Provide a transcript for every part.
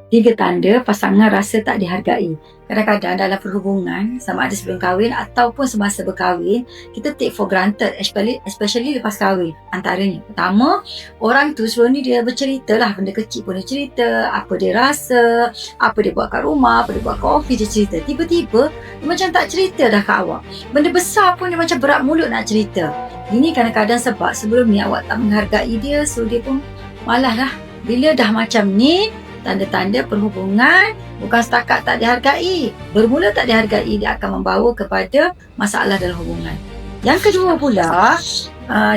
Tiga tanda pasangan rasa tak dihargai. Kadang-kadang dalam perhubungan, sama ada sebelum kahwin ataupun semasa berkahwin, kita take for granted, especially lepas kahwin. Antaranya, pertama, orang tu sebelum ni dia bercerita lah, benda kecil pun dia cerita, apa dia rasa, apa dia buat kat rumah, apa dia buat kat office, dia cerita. Tiba-tiba, dia macam tak cerita dah kat awak. Benda besar pun dia macam berat mulut nak cerita. Ini kadang-kadang sebab sebelum ni awak tak menghargai dia, so dia pun malas lah. Bila dah macam ni, tanda-tanda perhubungan bukan setakat tak dihargai. Bermula tak dihargai, dia akan membawa kepada masalah dalam hubungan. Yang kedua pula,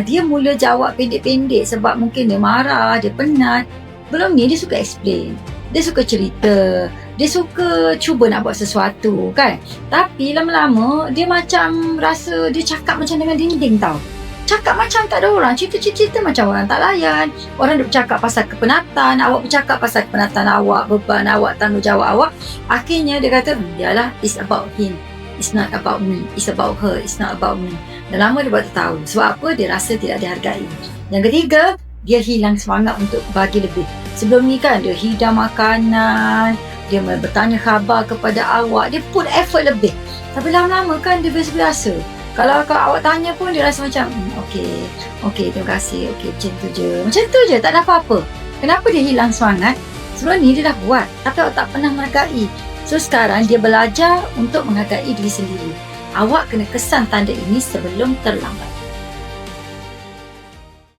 dia mula jawab pendek-pendek sebab mungkin dia marah, dia penat. Belum ni dia suka explain. Dia suka cerita. Dia suka cuba nak buat sesuatu kan. Tapi lama-lama dia macam rasa dia cakap macam dengan dinding tau. Cakap macam tak ada orang, cerita-cerita macam orang tak layan. Orang duk bercakap pasal kepenatan, awak bercakap pasal kepenatan awak, beban awak, tanggungjawab awak. Akhirnya dia kata, yalah, it's about him, it's not about me, it's about her, it's not about me. Dan lama dia buat tahu. Sebab apa? Dia rasa tidak dihargai. Yang ketiga, dia hilang semangat untuk bagi lebih. Sebelum ni kan, dia hidang makanan, dia bertanya khabar kepada awak, dia put effort lebih. Tapi lama-lama kan dia biasa-biasa. Kalau awak tanya pun dia rasa macam okey, terima kasih, okey, macam tu je, tak ada apa-apa. Kenapa dia hilang semangat? Sebelum ni dia dah buat, tapi awak tak pernah menghargai. So sekarang dia belajar untuk menghargai diri sendiri. Awak kena kesan tanda ini sebelum terlambat.